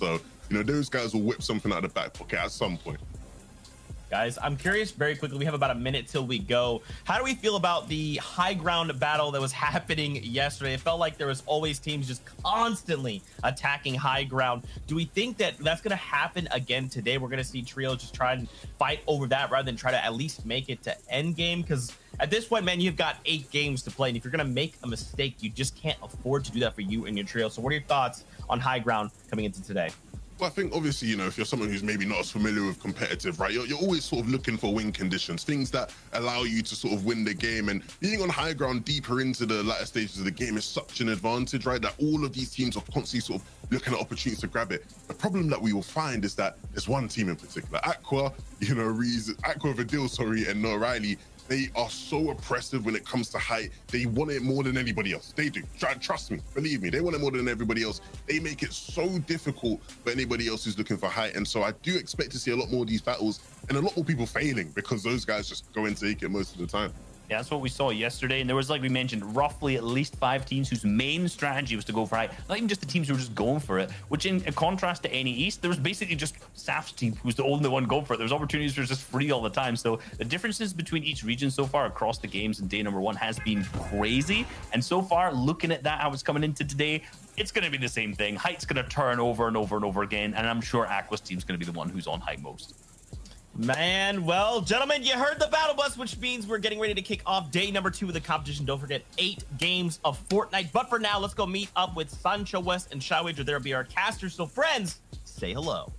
So, you know, those guys will whip something out of the back pocket at some point. Guys, I'm curious very quickly. We have about a minute till we go. How do we feel about the high ground battle that was happening yesterday? It felt like there was always teams just constantly attacking high ground. Do we think that that's going to happen again today? We're going to see Trio just try and fight over that rather than try to at least make it to end game, because at this point, man, you've got 8 games to play, and if you're going to make a mistake, you just can't afford to do that for you and your trio. So what are your thoughts on high ground coming into today? Well, I think obviously, you know, if you're someone who's maybe not as familiar with competitive, right, you're always sort of looking for win conditions, things that allow you to sort of win the game. And being on high ground deeper into the latter stages of the game is such an advantage, right, that all of these teams are constantly sort of looking at opportunities to grab it. The problem that we will find is that there's one team in particular, Aqua, you know, Aqua Vidil, sorry, and No Riley. They are so oppressive when it comes to height. They want it more than anybody else. They do. Trust me, believe me, they want it more than everybody else. They make it so difficult for anybody else who's looking for height. And so I do expect to see a lot more of these battles and a lot more people failing because those guys just go and take it most of the time. Yeah, that's what we saw yesterday. And there was, like we mentioned, roughly at least 5 teams whose main strategy was to go for height. Not even just the teams who were just going for it, which in contrast to NA East, there was basically just SAF's team who was the only one going for it. There was opportunities for just free all the time. So the differences between each region so far across the games in day number 1 has been crazy. And so far, looking at that, how it's coming into today, it's going to be the same thing. Height's going to turn over and over and over again. And I'm sure Aqua's team's going to be the one who's on height most. Man, well, gentlemen, you heard the battle bus, which means we're getting ready to kick off day number 2 of the competition. Don't forget, 8 games of Fortnite. But for now, let's go meet up with Sancho West and Shywage. There'll be our casters. So friends, say hello.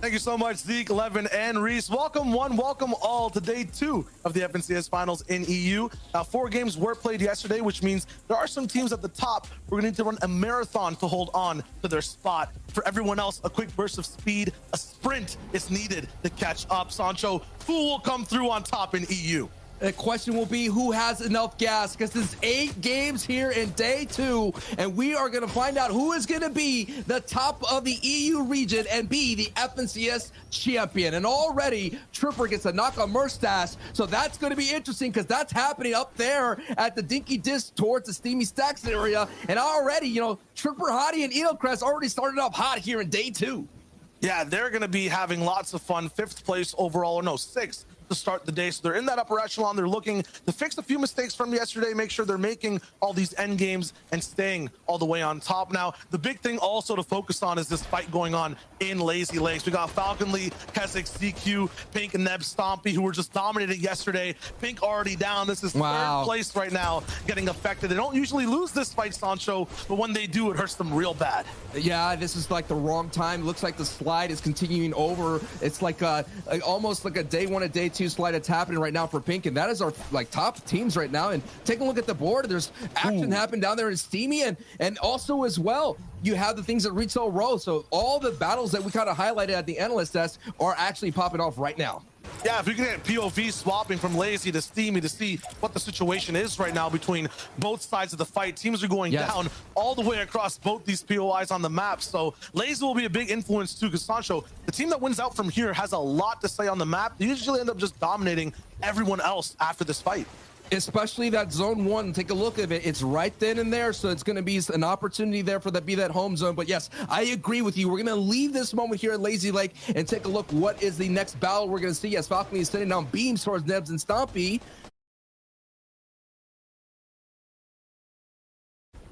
Thank you so much, Zeke, Levin, and Reese. Welcome one, welcome all to day 2 of the FNCS Finals in EU. 4 games were played yesterday, which means there are some teams at the top. We're going to need to run a marathon to hold on to their spot. For everyone else, a quick burst of speed, a sprint is needed to catch up. Sancho, who will come through on top in EU? The question will be who has enough gas, because there's 8 games here in day 2, and we are going to find out who is going to be the top of the EU region and be the FNCS champion. And already Tripper gets a knock on Merstash, so that's going to be interesting because that's happening up there at the Dinky Disc towards the Steamy Stacks area. And already, you know, Tripper, Hottie, and Edelcrest already started off hot here in day 2. Yeah, they're going to be having lots of fun. 5th place overall, or no, 6th. To start the day, so they're in that upper echelon. They're looking to fix a few mistakes from yesterday, make sure they're making all these end games and staying all the way on top. Now, the big thing also to focus on is this fight going on in Lazy Lakes. We got Falcon Lee, Keswick, CQ, Pink, and Neb Stompy, who were just dominating yesterday. Pink already down. This is 3rd place right now, getting affected. They don't usually lose this fight, Sancho, but when they do, it hurts them real bad. Yeah, this is like the wrong time. Looks like the slide is continuing over. It's like almost like a day 1 and day 2 slide that's happening right now for Pink, and that is our like top teams right now. And take a look at the board. There's action happening down there in Steamy, and also as well, you have the things at Retail Row. So all the battles that we kind of highlighted at the analyst desk are actually popping off right now. Yeah, if we can get POV swapping from Lazy to Steamy to see what the situation is right now between both sides of the fight. Teams are going down all the way across both these POIs on the map. So Lazy will be a big influence too, because Sancho, the team that wins out from here, has a lot to say on the map. They usually end up just dominating everyone else after this fight. Especially that zone 1, take a look at it. It's right then and there, so it's going to be an opportunity there for that be that home zone. But yes, I agree with you. We're going to leave this moment here at Lazy Lake and take a look what is the next battle we're going to see. Yes, Falcon is sending down beams towards Nebs and Stompy.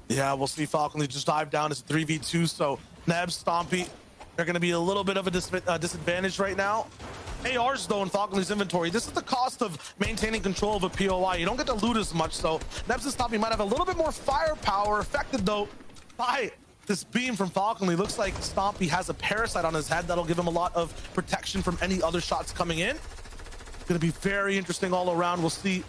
Yeah, we'll see Falcon just dive down. It's 3v2, so Nebs, Stompy, they're going to be a little bit of a disadvantage right now. ARs though in Falcon's inventory. This is the cost of maintaining control of a POI. You don't get to loot as much, so Nebs and Stompy might have a little bit more firepower, affected though by this beam from Falcon. Looks like Stompy has a parasite on his head that'll give him a lot of protection from any other shots coming in. Gonna be very interesting all around. We'll see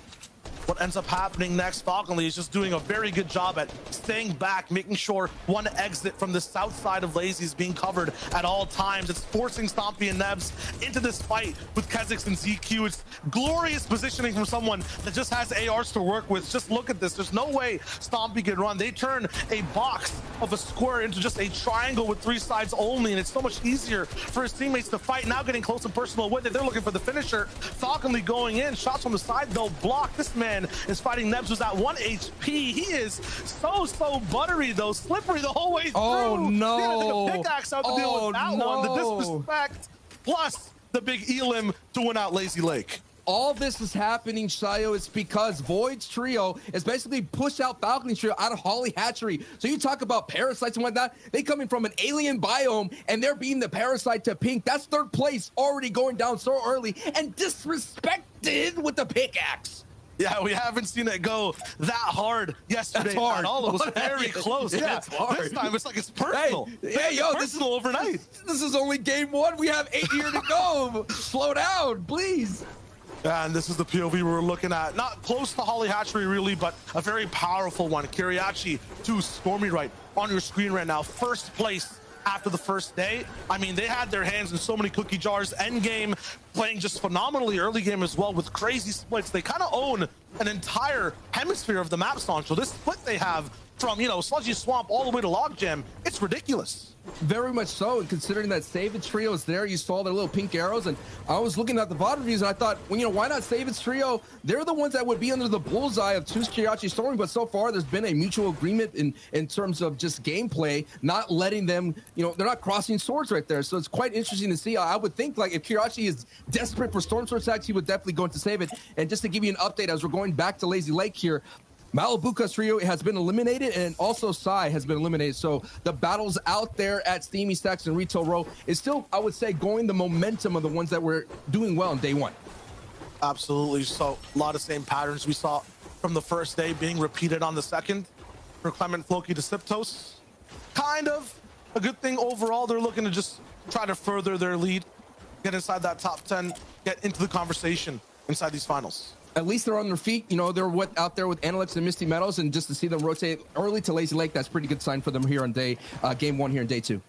what ends up happening next. Falcon Lee is just doing a very good job at staying back, making sure one exit from the south side of Lazy is being covered at all times. It's forcing Stompy and Nebs into this fight with Keswick and ZQ. It's glorious positioning from someone that just has ARs to work with. Just look at this. There's no way Stompy can run. They turn a box of a square into just a triangle with 3 sides only, and it's so much easier for his teammates to fight. Now getting close and personal with it. They're looking for the finisher. Falcon Lee going in. Shots from the side, they'll block. This man man is fighting Nebs, who's at 1 HP. He is so buttery, though. Slippery the whole way through. Oh, no. He had to take a pickaxe out to deal with that one. The no. disrespect, plus the big elim to win out Lazy Lake. All this is happening, Shayo, is because Void's trio is basically pushed out Falcon's trio out of Holly Hatchery. So you talk about parasites and whatnot, they coming from an alien biome and they're being the parasite to Pink. That's third place, already going down so early and disrespected with the pickaxe. Yeah, we haven't seen it go that hard yesterday at all. It was very close. Yeah, it's hard. This time it's like it's personal. Hey, yo, this is overnight. This is only game 1. We have 8 here to go. Slow down, please. And this is the POV we're looking at. Not close to Holly Hatchery, really, but a very powerful one. Kiriachi to Stormy right on your screen right now. First place after the first day. I mean, they had their hands in so many cookie jars. End game playing just phenomenally early game as well with crazy splits. They kind of own an entire hemisphere of the map, Sancho. This split they have from, you know, Sludgy Swamp all the way to Logjam, it's ridiculous. Very much so, and considering that Savage Trio is there, you saw their little pink arrows, and I was looking at the VOD reviews, and I thought, well, you know, why not Savage Trio? They're the ones that would be under the bullseye of Two's Kiriachi Stormy, but so far there's been a mutual agreement in terms of just gameplay, not letting them, you know, they're not crossing swords right there, so it's quite interesting to see. I would think, like, if Kiriachi is desperate for Storm Sword attacks, he would definitely go into save it. And just to give you an update, as we're going back to Lazy Lake here, Malibuca's trio has been eliminated, and also Sai has been eliminated. So the battles out there at Steamy Stacks and Retail Row is still, I would say, going the momentum of the ones that were doing well on day 1. Absolutely. So a lot of same patterns we saw from the first day being repeated on the second. For Clement, Floki to Siptos. Kind of a good thing overall. They're looking to just try to further their lead, get inside that top 10, get into the conversation inside these finals. At least they're on their feet. You know, they're out there with Analyx and Misty Meadows, and just to see them rotate early to Lazy Lake, that's a pretty good sign for them here on game 1 here in day 2.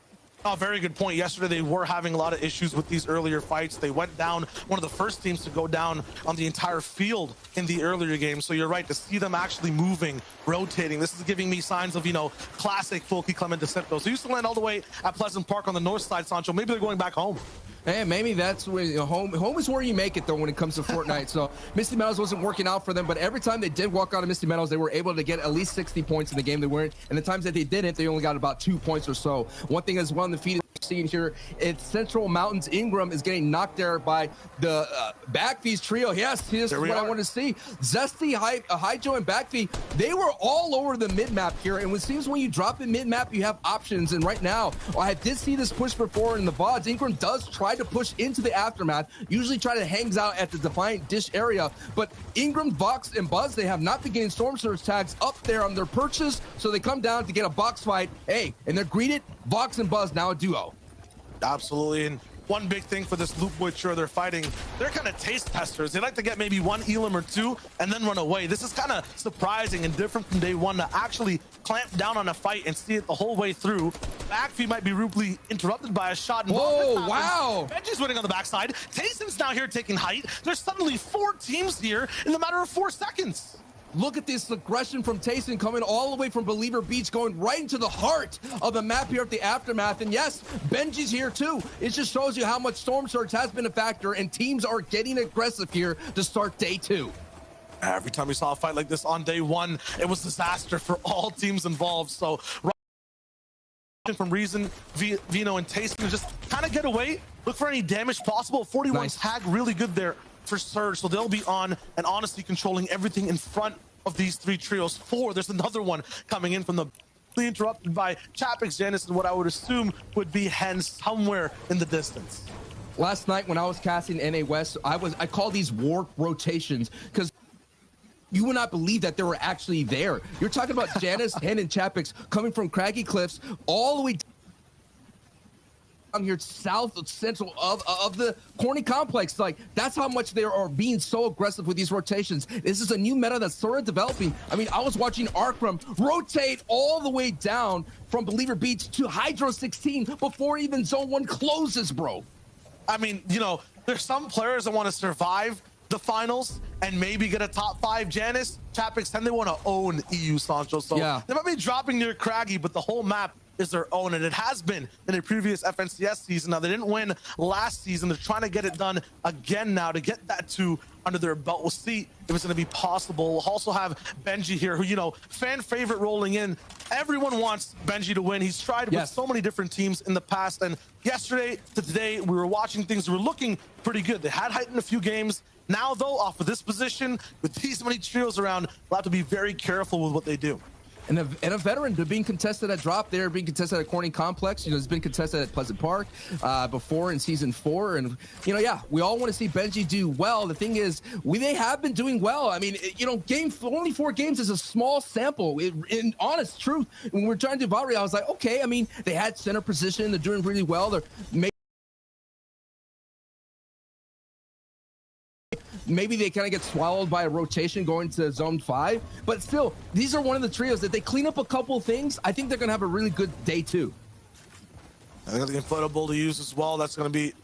Oh, very good point. Yesterday, they were having a lot of issues with these earlier fights. They went down, one of the first teams to go down on the entire field in the earlier game. So you're right, to see them actually moving, rotating. This is giving me signs of, you know, classic Folky Clement Decepto. So used to land all the way at Pleasant Park on the north side, Sancho. Maybe they're going back home. Hey, maybe that's where, you know, home is where you make it, though, when it comes to Fortnite. So Misty Meadows wasn't working out for them, but every time they did walk out of Misty Meadows, they were able to get at least 60 points in the game they weren't. And the times that they didn't, they only got about 2 points or so. One thing as well in the feed seeing here, it's Central Mountains. Ingram is getting knocked there by the Backfee's trio. Yes, this is what I want to see. Zesty, Hyjo, and Backfee, they were all over the mid-map here. And it seems when you drop in mid-map, you have options. And right now, I did see this push before in the VODs. Ingram does try to push into the Aftermath, usually try to hangs out at the Defiant Dish area. But Ingram, Vox, and Buzz, they have not been getting Storm Surge tags up there on their perches. So they come down to get a box fight. Hey, and they're greeted. Vox and Buzz now a duo. Absolutely. And one big thing for this Loop Boy trio they're fighting, they're kind of taste testers. They like to get maybe 1 elim or 2 and then run away. This is kind of surprising and different from day 1 to actually clamp down on a fight and see it the whole way through. Backfeed might be rudely interrupted by a shot. And whoa, wow. Benji's winning on the backside. Tayson's now here taking height. There's suddenly 4 teams here in the matter of 4 seconds. Look at this aggression from Tayson coming all the way from Believer Beach, going right into the heart of the map here at the Aftermath. And yes, Benji's here too. It just shows you how much Storm Surge has been a factor, and teams are getting aggressive here to start day 2. Every time we saw a fight like this on day 1, it was disaster for all teams involved. So from Reason, Vino, and Tayson just kind of get away, look for any damage possible. 41 nice. Tag really good there for Surge, so they'll be on and honestly controlling everything in front of these 3 trios. 4, there's another one coming in from the interrupted by Chapix, Janice, and what I would assume would be Hen somewhere in the distance. Last night when I was casting NA West, I call these warp rotations because you would not believe that they were actually there. You're talking about Janice, Hen, and Chapix coming from Craggy Cliffs all the way down here south central of the Corny Complex. Like, that's how much they are being so aggressive with these rotations. This is a new meta that's sort of developing. I mean, I was watching Arkram rotate all the way down from Believer Beach to Hydro 16 before even Zone 1 closes, bro. I mean, you know, there's some players that want to survive the finals and maybe get a top 5. Janice, Chapix, and they want to own EU, Sancho. So yeah, they might be dropping near Craggy, but the whole map is their own, and it has been in a previous FNCS season. Now, they didn't win last season. They're trying to get it done again now to get that 2 under their belt. We'll see if it's going to be possible. We'll also have Benji here, who, you know, fan favorite rolling in. Everyone wants Benji to win. He's tried with so many different teams in the past, and yesterday to today, we were watching things that were looking pretty good. They had height in a few games. Now, though, off of this position, with these many trios around, we'll have to be very careful with what they do. And a veteran being contested at Drop there, being contested at Corning Complex. You know, it's been contested at Pleasant Park before in Season 4. And, you know, yeah, we all want to see Benji do well. The thing is, they have been doing well. I mean, you know, only 4 games is a small sample. In honest truth, when we're trying to do Valkyrie, I was like, okay, I mean, they had center position. They're doing really well. They're maybe they kind of get swallowed by a rotation going to Zone 5, but still, these are one of the trios that they clean up a couple of things. I think they're going to have a really good day, too. I think the inflatable to use as well. That's going to be,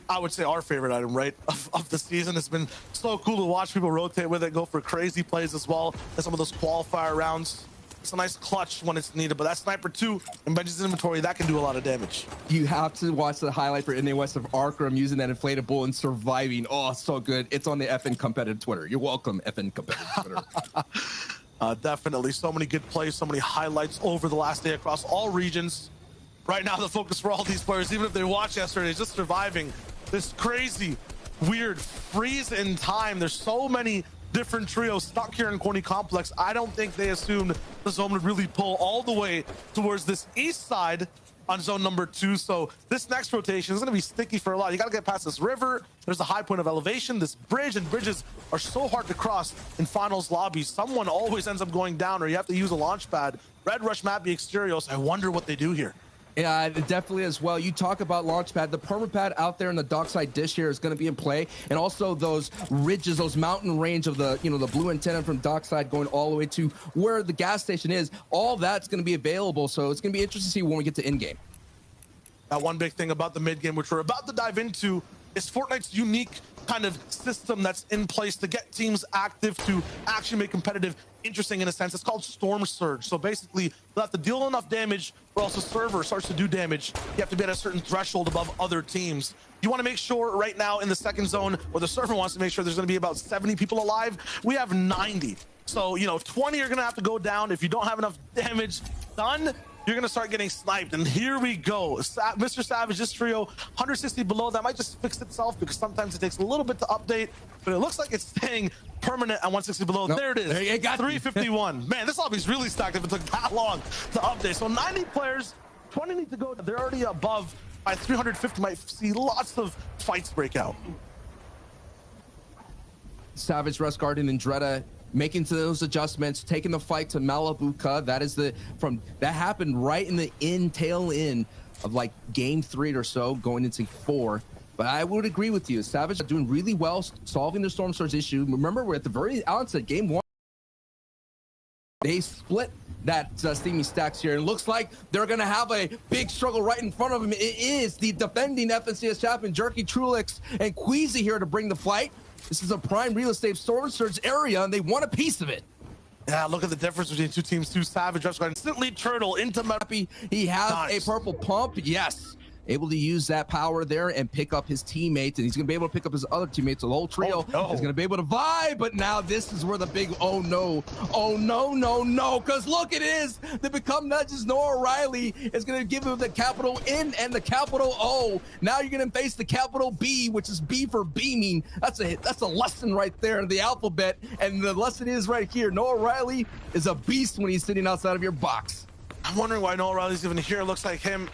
I would say, our favorite item, right, of the season. It's been so cool to watch people rotate with it, go for crazy plays as well as some of those qualifier rounds. It's a nice clutch when it's needed, but that Sniper 2 in Benji's inventory, that can do a lot of damage. You have to watch the highlight for NA West of Arkram using that inflatable and surviving. Oh, so good. It's on the FN Competitive Twitter. You're welcome, FN Competitive Twitter. Definitely. So many good plays, so many highlights over the last day across all regions. Right now, the focus for all these players, even if they watched yesterday, is just surviving this crazy, weird freeze in time. There's so many different trios stuck here in Corny Complex. I don't think they assumed the zone would really pull all the way towards this east side on zone number 2. So this next rotation is going to be sticky for a lot. You got to get past this river. There's a high point of elevation, this bridge, and bridges are so hard to cross in finals lobbies. Someone always ends up going down, or you have to use a launch pad. Red Rush map the Exteriors. I wonder what they do here. Yeah, definitely as well. You talk about Launchpad. The permapad out there in the dockside dish here is going to be in play, and also those ridges, those mountain range of the, you know, the blue antenna from dockside going all the way to where the gas station is. All that's going to be available, so it's going to be interesting to see when we get to in-game. That one big thing about the mid-game, which we're about to dive into, is Fortnite's unique kind of system that's in place to get teams active, to actually make competitive interesting in a sense. It's called Storm Surge. So basically, they'll have to deal enough damage, or else the server starts to do damage. You have to be at a certain threshold above other teams. You want to make sure right now in the second zone, where the server wants to make sure there's going to be about 70 people alive, we have 90. So, you know, 20 are going to have to go down. If you don't have enough damage done, you're going to start getting sniped. And here we go. Mr. Savage, this trio, 160 below. That might just fix itself because sometimes it takes a little bit to update, but it looks like it's staying permanent at 160 below. Nope. There it is. There you got 351. Man, this lobby's really stacked if it took that long to update. So 90 players, 20 need to go. They're already above by 350. Might see lots of fights break out. Savage, Rust Garden, and Dreda making those adjustments, taking the fight to Malibuca. That is that happened right in the tail end of like game 3 or so, going into 4. But I would agree with you. Savage are doing really well solving the Storm Surge issue. Remember, we're at the very outset, game 1. They split that Steamy Stacks here. It looks like they're going to have a big struggle right in front of them. It is the defending FNCS champion, Jerky Trulix, and Queasy here to bring the fight. This is a prime real estate Storm Surge area, and they want a piece of it. Yeah, look at the difference between two teams. Two Savage Rush Guard instantly turtle into Murphy. He has a purple pump. Yes. Able to use that power there and pick up his teammates, and he's going to be able to pick up his other teammates. So the whole trio is going to be able to vibe, but now this is where the big oh no, because look, it is. They become not just Noah Riley is going to give him the capital N and the capital O. Now you're going to face the capital B, which is B for beaming. That's a lesson right there in the alphabet, and the lesson is right here. Noah Riley is a beast when he's sitting outside of your box. I'm wondering why Noah Riley's even here. It looks like him.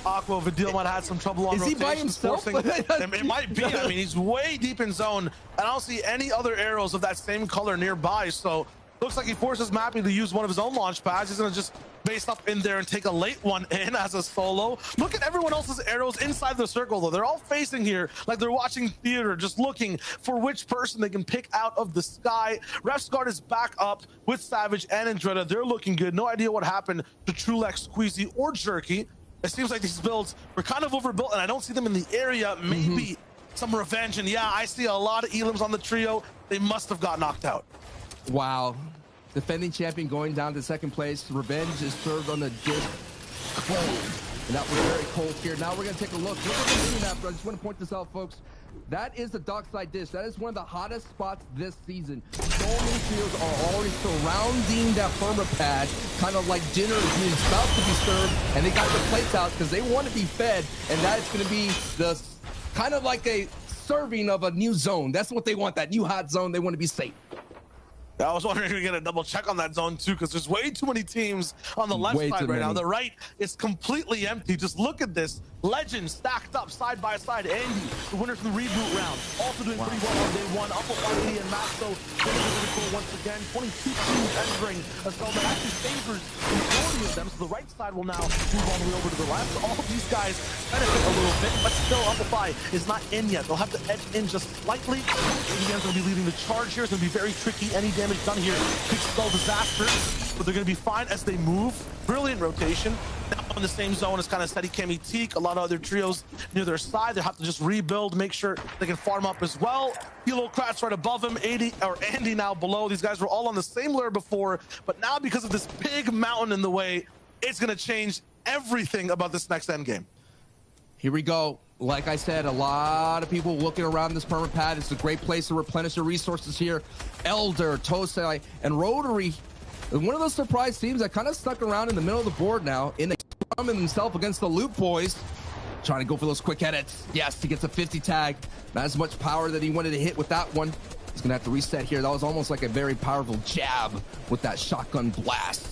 Aqua Vidil might have had some trouble on rotation. Is he by himself? It might be. I mean, he's way deep in zone. I don't see any other arrows of that same color nearby. So looks like he forces Mappy to use one of his own launch pads. He's going to just base up in there and take a late one in as a solo. Look at everyone else's arrows inside the circle, though. They're all facing here like they're watching theater, just looking for which person they can pick out of the sky. Ref's Guard is back up with Savage and Andretta. They're looking good. No idea what happened to Trulex, Squeezy, or Jerky. It seems like these builds were kind of overbuilt, and I don't see them in the area. Maybe some revenge, and yeah, I see a lot of elims on the trio. They must have got knocked out. Wow. Defending champion going down to second place. Revenge is served on the dish. cold. And that was very cold here. Now we're going to take a look. Look at the mini map. I just want to point this out, folks. That is the dockside dish. That is one of the hottest spots this season. So many fields are already surrounding that permapad, kind of like dinner is about to be served, and they got the plates out because they want to be fed, and that is going to be the kind of like a serving of a new zone. That's what they want, that new hot zone. They want to be safe. I was wondering if we get a double check on that zone too, because there's way too many teams on the left side right now. The right is completely empty. Just look at this. Legends stacked up side by side. Andy, the winner from the reboot round, also doing pretty well on day one. Up with 80 and Max, so really cool once again. 22 teams entering a zone that actually favors the majority of them. So the right side will now move all the way over to the left. All of these guys benefit a little bit, but still Amplify is not in yet. They'll have to edge in just slightly. ADM's going to be leading the charge here. It's going to be very tricky. Any damage done here could spell disaster, but they're going to be fine as they move. Brilliant rotation. Now in the same zone as kind of Steady Kemi Teak, a lot of other trios near their side. They have to just rebuild, make sure they can farm up as well. Hilo Kratz right above him, Andy now below. These guys were all on the same layer before, but now because of this big mountain in the way, it's going to change everything about this next end game. Here we go. Like I said, a lot of people looking around this permit pad. It's a great place to replenish your resources here. Elder, Tosai, and Rotary, one of those surprise teams that kind of stuck around in the middle of the board now, in the himself against the Loot Boys. Trying to go for those quick edits. Yes, he gets a 50 tag. Not as much power that he wanted to hit with that one. He's gonna have to reset here. That was almost like a very powerful jab with that shotgun blast.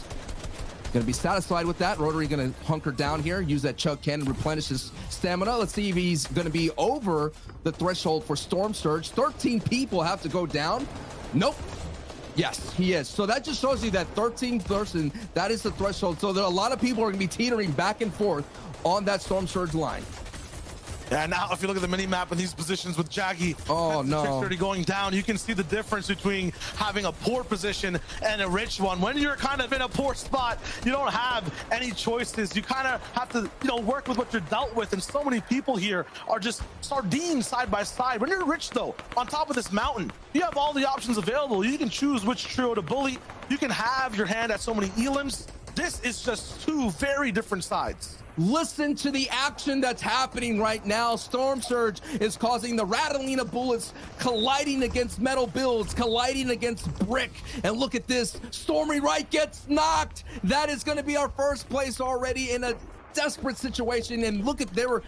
Gonna be satisfied with that. Rotary gonna hunker down here, use that chug cannon, replenish his stamina. Let's see if he's gonna be over the threshold for Storm Surge. 13 people have to go down. Nope. Yes, he is. So that just shows you that 13 person, that is the threshold. So there are a lot of people are gonna be teetering back and forth on that Storm Surge line. Yeah, now if you look at the mini map in these positions with Jaggy, oh no, 630 going down, you can see the difference between having a poor position and a rich one. When you're kind of in a poor spot, you don't have any choices. You kind of have to, work with what you're dealt with. And so many people here are just sardines side by side. When you're rich though, on top of this mountain, you have all the options available. You can choose which trio to bully. You can have your hand at so many elims. This is just two very different sides. Listen to the action that's happening right now. Storm Surge is causing the rattling of bullets, colliding against metal builds, colliding against brick. And look at this. Stormy Right gets knocked. That is going to be our first place already in a desperate situation. And look at, they were